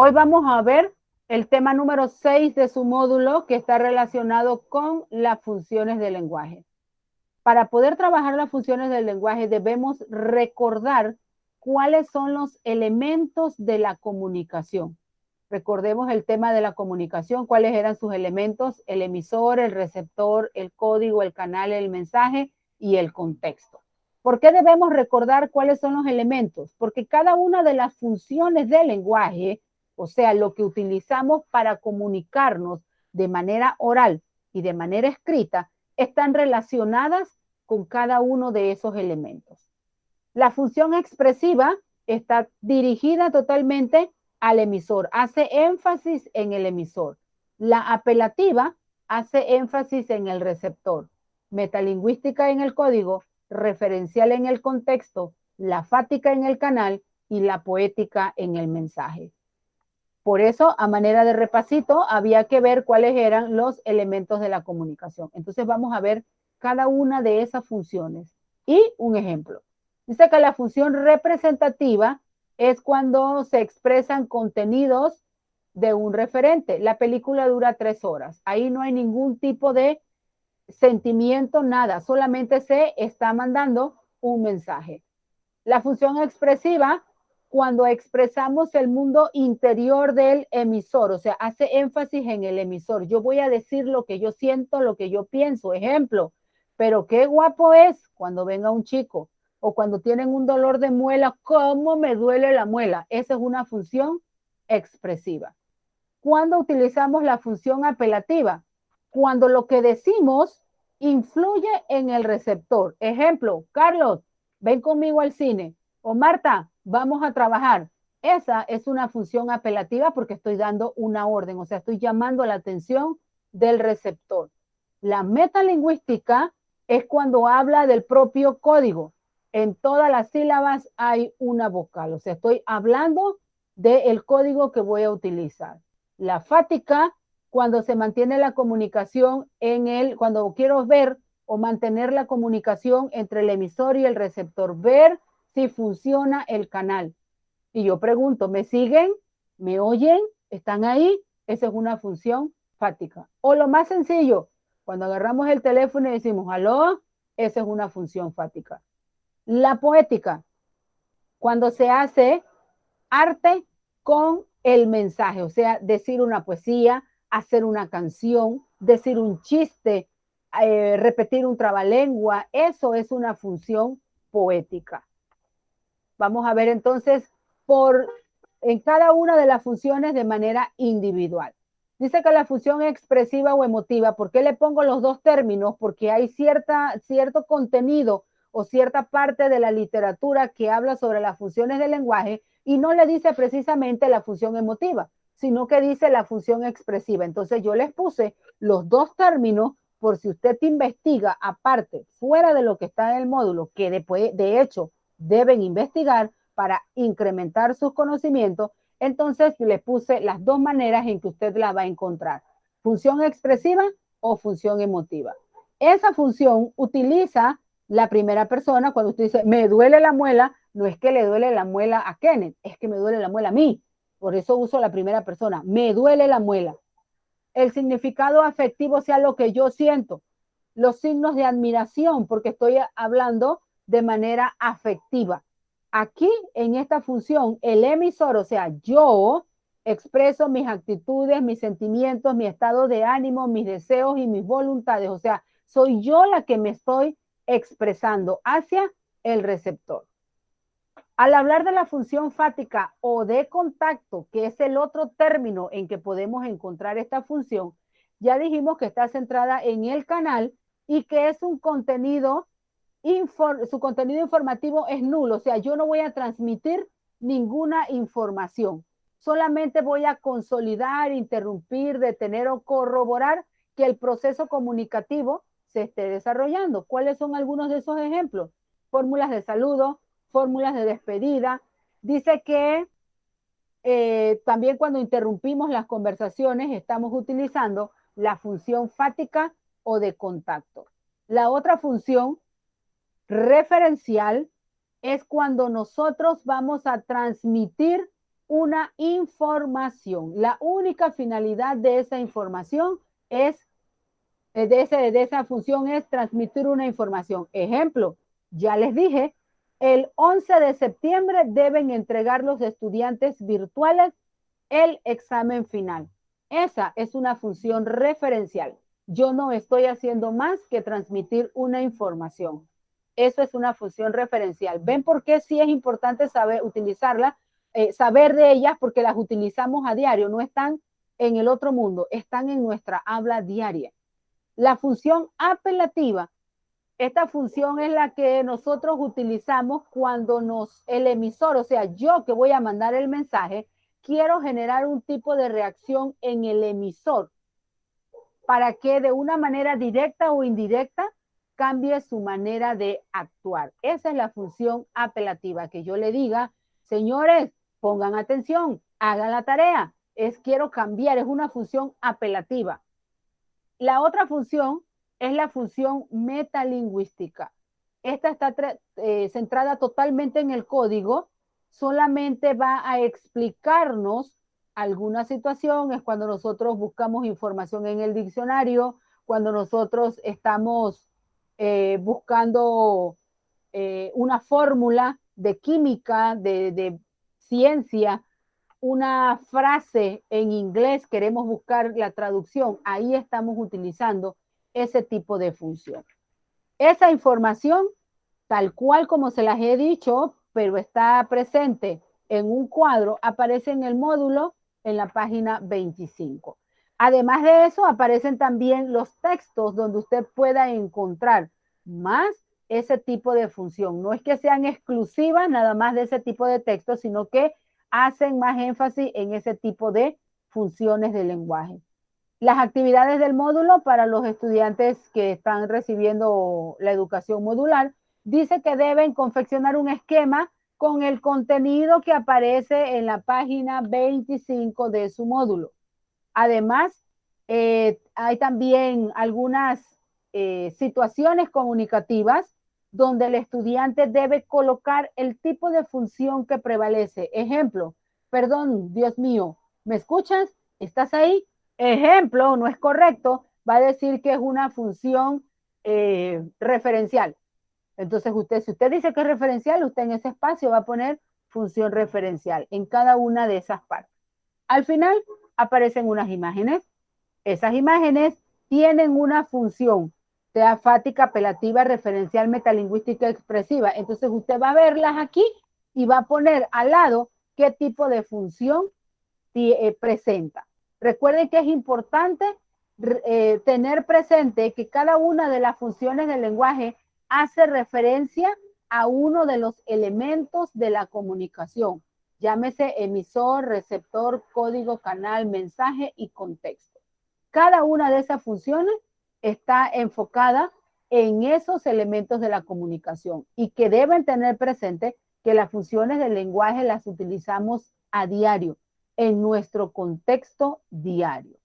Hoy vamos a ver el tema número 6 de su módulo que está relacionado con las funciones del lenguaje. Para poder trabajar las funciones del lenguaje debemos recordar cuáles son los elementos de la comunicación. Recordemos el tema de la comunicación, cuáles eran sus elementos: el emisor, el receptor, el código, el canal, el mensaje y el contexto. ¿Por qué debemos recordar cuáles son los elementos? Porque cada una de las funciones del lenguaje, o sea, lo que utilizamos para comunicarnos de manera oral y de manera escrita, están relacionadas con cada uno de esos elementos. La función expresiva está dirigida totalmente al emisor, hace énfasis en el emisor. La apelativa hace énfasis en el receptor. Metalingüística en el código, referencial en el contexto, la fática en el canal y la poética en el mensaje. Por eso, a manera de repasito, había que ver cuáles eran los elementos de la comunicación. Entonces vamos a ver cada una de esas funciones. Y un ejemplo. Dice que la función representativa es cuando se expresan contenidos de un referente. La película dura 3 horas. Ahí no hay ningún tipo de sentimiento, nada. Solamente se está mandando un mensaje. La función expresiva, cuando expresamos el mundo interior del emisor, o sea, hace énfasis en el emisor. Yo voy a decir lo que yo siento, lo que yo pienso. Ejemplo, pero qué guapo es cuando venga un chico, o cuando tienen un dolor de muela, cómo me duele la muela. Esa es una función expresiva. ¿Cuándo utilizamos la función apelativa? Cuando lo que decimos influye en el receptor. Ejemplo, Carlos, ven conmigo al cine. O Marta, vamos a trabajar. Esa es una función apelativa porque estoy dando una orden, o sea, estoy llamando la atención del receptor. La metalingüística es cuando habla del propio código. En todas las sílabas hay una vocal, o sea, estoy hablando del código que voy a utilizar. La fática, cuando se mantiene la comunicación cuando quiero ver o mantener la comunicación entre el emisor y el receptor, ver si funciona el canal. Y yo pregunto, ¿me siguen? ¿Me oyen? ¿Están ahí? Esa es una función fática. O lo más sencillo, cuando agarramos el teléfono y decimos, ¿aló? Esa es una función fática. La poética, cuando se hace arte con el mensaje, o sea, decir una poesía, hacer una canción, decir un chiste, repetir un trabalengua, eso es una función poética. Vamos a ver entonces en cada una de las funciones de manera individual. Dice que la función expresiva o emotiva, ¿por qué le pongo los dos términos? Porque hay cierto contenido o cierta parte de la literatura que habla sobre las funciones del lenguaje y no le dice precisamente la función emotiva, sino que dice la función expresiva. Entonces yo les puse los dos términos por si usted investiga aparte, fuera de lo que está en el módulo, que después, de hecho, deben investigar para incrementar sus conocimientos. Entonces le puse las dos maneras en que usted la va a encontrar: función expresiva o función emotiva. Esa función utiliza la primera persona. Cuando usted dice me duele la muela, no es que le duele la muela a Kenneth, es que me duele la muela a mí. Por eso uso la primera persona, me duele la muela. El significado afectivo sea lo que yo siento. Los signos de admiración, porque estoy hablando de manera afectiva. Aquí, en esta función, el emisor, o sea, yo expreso mis actitudes, mis sentimientos, mi estado de ánimo, mis deseos y mis voluntades. O sea, soy yo la que me estoy expresando hacia el receptor. Al hablar de la función fática o de contacto, que es el otro término en que podemos encontrar esta función, ya dijimos que está centrada en el canal y que es un contenido, su contenido informativo es nulo, o sea, yo no voy a transmitir ninguna información, solamente voy a consolidar, interrumpir, detener o corroborar que el proceso comunicativo se esté desarrollando. ¿Cuáles son algunos de esos ejemplos? Fórmulas de saludo, fórmulas de despedida. Dice que también cuando interrumpimos las conversaciones estamos utilizando la función fática o de contacto. La otra función referencial es cuando nosotros vamos a transmitir una información. La única finalidad de esa información es, de esa función es transmitir una información. Ejemplo, ya les dije, el 11 de septiembre deben entregar los estudiantes virtuales el examen final. Esa es una función referencial. Yo no estoy haciendo más que transmitir una información. Eso es una función referencial. ¿Ven por qué sí es importante saber utilizarla? Saber de ellas porque las utilizamos a diario, no están en el otro mundo, están en nuestra habla diaria. La función apelativa, esta función es la que nosotros utilizamos cuando el emisor, o sea, yo que voy a mandar el mensaje, quiero generar un tipo de reacción en el emisor para que de una manera directa o indirecta cambie su manera de actuar. Esa es la función apelativa, que yo le diga, señores, pongan atención, hagan la tarea, quiero cambiar, es una función apelativa. La otra función es la función metalingüística. Esta está centrada totalmente en el código, solamente va a explicarnos alguna situación, es cuando nosotros buscamos información en el diccionario, cuando nosotros estamos buscando una fórmula de química, de ciencia, una frase en inglés, queremos buscar la traducción, ahí estamos utilizando ese tipo de función. Esa información, tal cual como se las he dicho, pero está presente en un cuadro, aparece en el módulo en la página 25. Además de eso, aparecen también los textos donde usted pueda encontrar más ese tipo de función. No es que sean exclusivas nada más de ese tipo de texto, sino que hacen más énfasis en ese tipo de funciones de lenguaje. Las actividades del módulo para los estudiantes que están recibiendo la educación modular, dice que deben confeccionar un esquema con el contenido que aparece en la página 25 de su módulo. Además, hay también algunas situaciones comunicativas donde el estudiante debe colocar el tipo de función que prevalece. Ejemplo, perdón, Dios mío, ¿me escuchas? ¿Estás ahí? Ejemplo, no es correcto, va a decir que es una función referencial. Entonces, si usted dice que es referencial, usted en ese espacio va a poner función referencial en cada una de esas partes. Al final aparecen unas imágenes. Esas imágenes tienen una función teafática, apelativa, referencial, metalingüística, expresiva. Entonces usted va a verlas aquí y va a poner al lado qué tipo de función presenta. Recuerden que es importante tener presente que cada una de las funciones del lenguaje hace referencia a uno de los elementos de la comunicación. Llámese emisor, receptor, código, canal, mensaje y contexto. Cada una de esas funciones está enfocada en esos elementos de la comunicación y que deben tener presente que las funciones del lenguaje las utilizamos a diario en nuestro contexto diario.